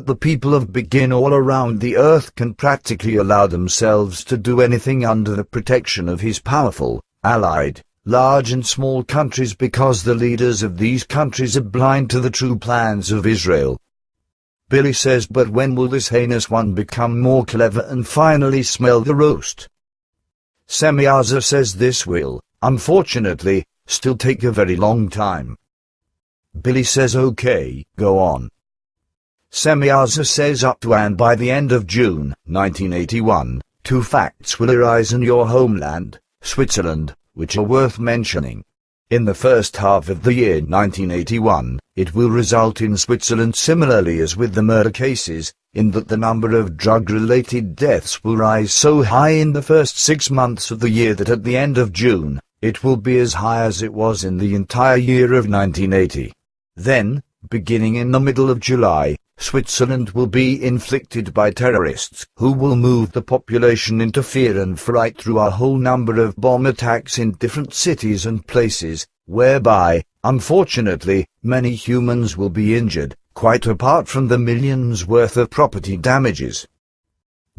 The people of begin all around the earth can practically allow themselves to do anything under the protection of his powerful, allied, large and small countries, because the leaders of these countries are blind to the true plans of Israel. Billy says, but when will this heinous one become more clever and finally smell the roast? Semyaza says this will, unfortunately, still take a very long time. Billy says okay, go on. Semyaza says up to and by the end of June, 1981, 2 facts will arise in your homeland, Switzerland, which are worth mentioning. In the first half of the year 1981, it will result in Switzerland, similarly as with the murder cases, in that the number of drug-related deaths will rise so high in the first 6 months of the year that at the end of June, it will be as high as it was in the entire year of 1980. Then, beginning in the middle of July, Switzerland will be inflicted by terrorists who will move the population into fear and fright through a whole number of bomb attacks in different cities and places, whereby, unfortunately, many humans will be injured, quite apart from the millions worth of property damages.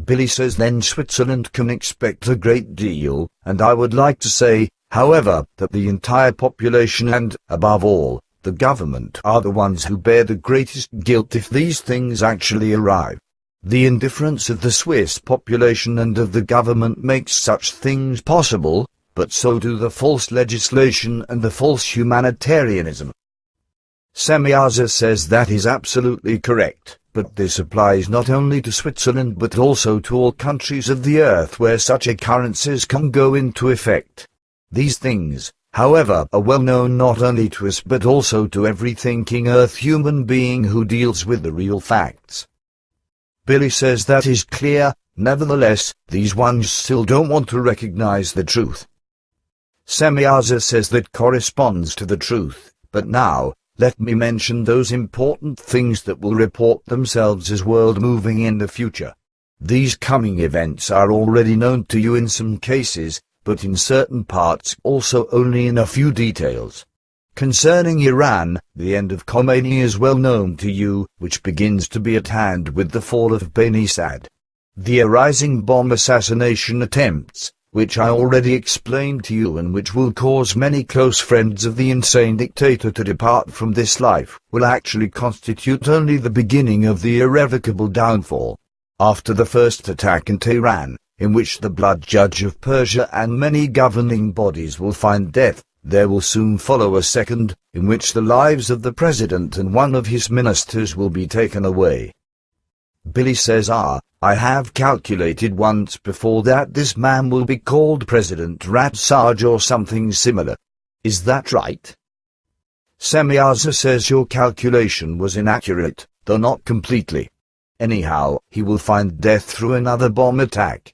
Billy says then Switzerland can expect a great deal, and I would like to say, however, that the entire population and, above all, the government are the ones who bear the greatest guilt if these things actually arrive. The indifference of the Swiss population and of the government makes such things possible, but so do the false legislation and the false humanitarianism. Semyaza says that is absolutely correct, but this applies not only to Switzerland but also to all countries of the earth where such occurrences can go into effect. These things, however, are well known not only to us but also to every thinking earth human being who deals with the real facts. Billy says that is clear, nevertheless, these ones still don't want to recognize the truth. Semyaza says that corresponds to the truth, but now, let me mention those important things that will report themselves as world-moving in the future. These coming events are already known to you in some cases, but in certain parts also only in a few details. Concerning Iran, the end of Khomeini is well known to you, which begins to be at hand with the fall of Beni-Sad. The arising bomb assassination attempts, which I already explained to you and which will cause many close friends of the insane dictator to depart from this life, will actually constitute only the beginning of the irrevocable downfall. After the first attack in Tehran, in which the blood judge of Persia and many governing bodies will find death, there will soon follow a second, in which the lives of the president and one of his ministers will be taken away. Billy says, I have calculated once before that this man will be called President Ratsaj or something similar. Is that right? Semyaza says your calculation was inaccurate, though not completely. Anyhow, he will find death through another bomb attack.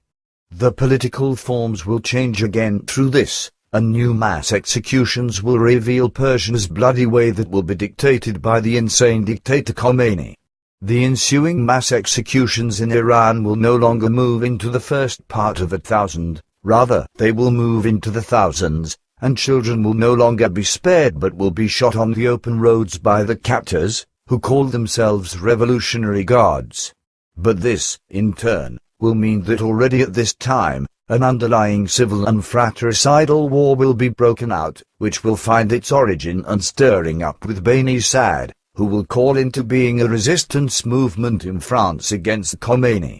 The political forms will change again through this, and new mass executions will reveal Persia's bloody way that will be dictated by the insane dictator Khomeini. The ensuing mass executions in Iran will no longer move into the first part of 1,000, rather, they will move into the thousands, and children will no longer be spared but will be shot on the open roads by the captors, who call themselves Revolutionary Guards. But this, in turn, will mean that already at this time, an underlying civil and fratricidal war will be broken out, which will find its origin and stirring up with Beni-Sad, who will call into being a resistance movement in France against Khomeini.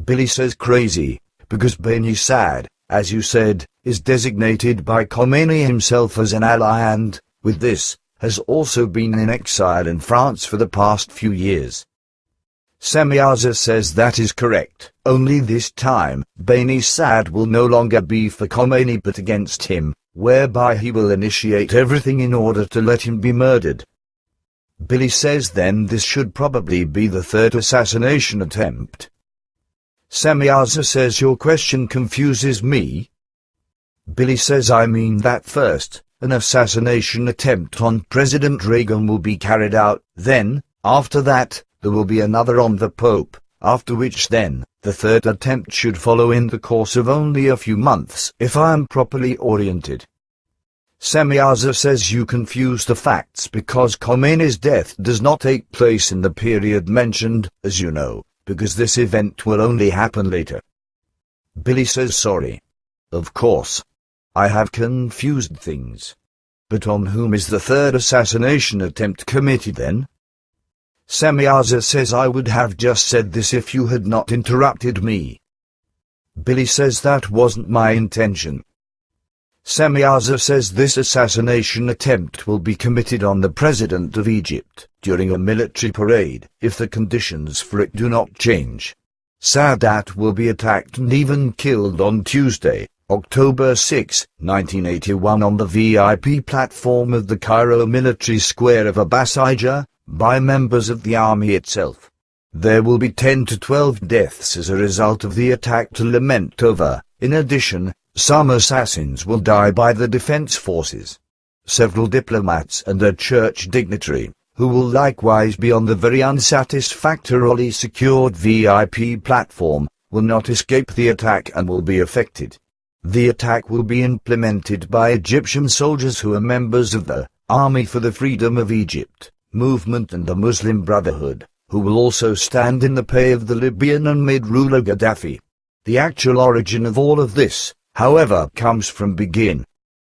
Billy says crazy, because Beni-Sad, as you said, is designated by Khomeini himself as an ally and, with this, has also been in exile in France for the past few years. Semyaza says that is correct, only this time, Beni-Sad will no longer be for Khomeini but against him, whereby he will initiate everything in order to let him be murdered. Billy says then this should probably be the third assassination attempt. Semyaza says your question confuses me. Billy says I mean that first, an assassination attempt on President Reagan will be carried out, then, after that, there will be another on the Pope, after which then, the third attempt should follow in the course of only a few months if I am properly oriented. Semyaza says you confuse the facts because Khomeini's death does not take place in the period mentioned, as you know, because this event will only happen later. Billy says sorry. Of course. I have confused things. But on whom is the third assassination attempt committed then? Semyaza says I would have just said this if you had not interrupted me. Billy says that wasn't my intention. Semyaza says this assassination attempt will be committed on the President of Egypt during a military parade if the conditions for it do not change. Sadat will be attacked and even killed on Tuesday, October 6, 1981 on the VIP platform of the Cairo military square of Abbasija, by members of the army itself. There will be 10 to 12 deaths as a result of the attack to lament over. In addition, some assassins will die by the defense forces. Several diplomats and a church dignitary, who will likewise be on the very unsatisfactorily secured VIP platform, will not escape the attack and will be affected. The attack will be implemented by Egyptian soldiers who are members of the Army for the Freedom of Egypt movement and the Muslim Brotherhood, who will also stand in the pay of the Libyan and mid-ruler Gaddafi. The actual origin of all of this, however, comes from Begin.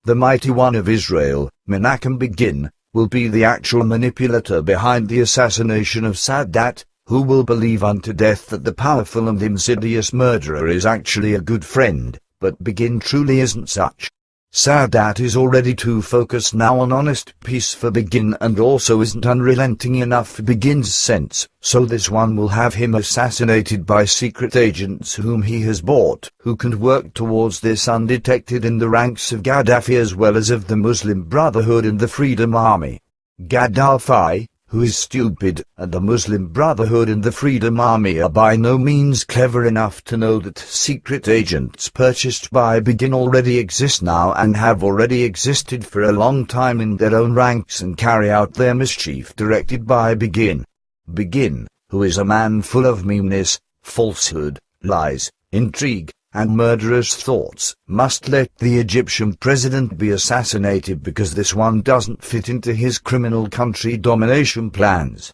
The mighty one of Israel, Menachem Begin, will be the actual manipulator behind the assassination of Sadat, who will believe unto death that the powerful and insidious murderer is actually a good friend, but Begin truly isn't such. Sadat is already too focused now on honest peace for Begin and also isn't unrelenting enough for Begin's sense, so this one will have him assassinated by secret agents whom he has bought, who can work towards this undetected in the ranks of Gaddafi as well as of the Muslim Brotherhood and the Freedom Army. Gaddafi, who is stupid, and the Muslim Brotherhood and the Freedom Army are by no means clever enough to know that secret agents purchased by Begin already exist now and have already existed for a long time in their own ranks and carry out their mischief directed by Begin. Begin, who is a man full of meanness, falsehood, lies, intrigue, and murderous thoughts, must let the Egyptian president be assassinated because this one doesn't fit into his criminal country domination plans.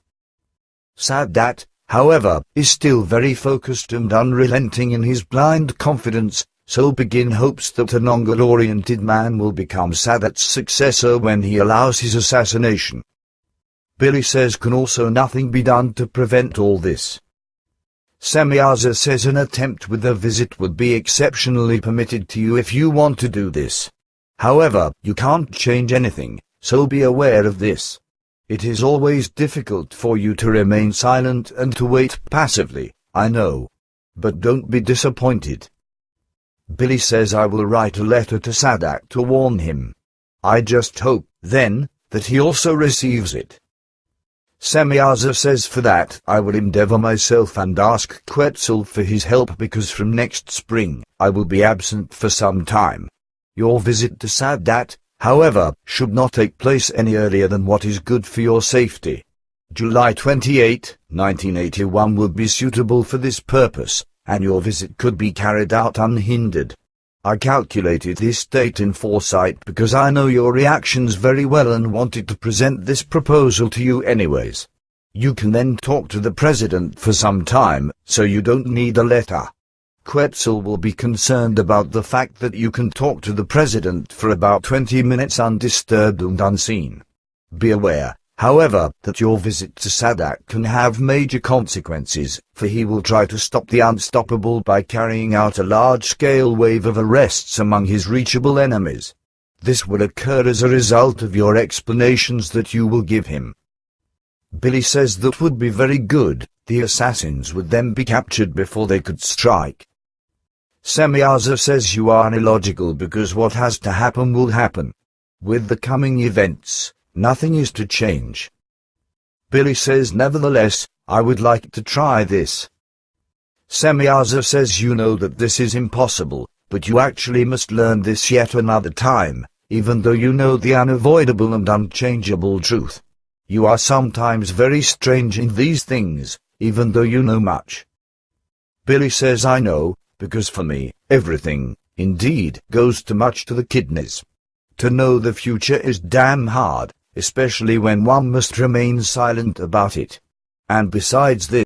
Sadat, however, is still very focused and unrelenting in his blind confidence, so Begin hopes that a non-goal-oriented man will become Sadat's successor when he allows his assassination. Billy says can also nothing be done to prevent all this. Semyaza says an attempt with a visit would be exceptionally permitted to you if you want to do this. However, you can't change anything, so be aware of this. It is always difficult for you to remain silent and to wait passively, I know. But don't be disappointed. Billy says I will write a letter to Sadat to warn him. I just hope, then, that he also receives it. Semyaza says for that I will endeavor myself and ask Quetzal for his help because from next spring I will be absent for some time. Your visit to Sadat, however, should not take place any earlier than what is good for your safety. July 28, 1981 would be suitable for this purpose, and your visit could be carried out unhindered. I calculated this date in foresight because I know your reactions very well and wanted to present this proposal to you anyways. You can then talk to the president for some time, so you don't need a letter. Quetzal will be concerned about the fact that you can talk to the president for about 20 minutes undisturbed and unseen. Be aware, however, that your visit to Sadat can have major consequences, for he will try to stop the unstoppable by carrying out a large-scale wave of arrests among his reachable enemies. This will occur as a result of your explanations that you will give him. Billy says that would be very good, the assassins would then be captured before they could strike. Semyaza says you are illogical because what has to happen will happen. With the coming events, nothing is to change. Billy says nevertheless, I would like to try this. Semyaza says you know that this is impossible, but you actually must learn this yet another time, even though you know the unavoidable and unchangeable truth. You are sometimes very strange in these things, even though you know much. Billy says I know, because for me, everything, indeed, goes too much to the kidneys. To know the future is damn hard, especially when one must remain silent about it. And besides this,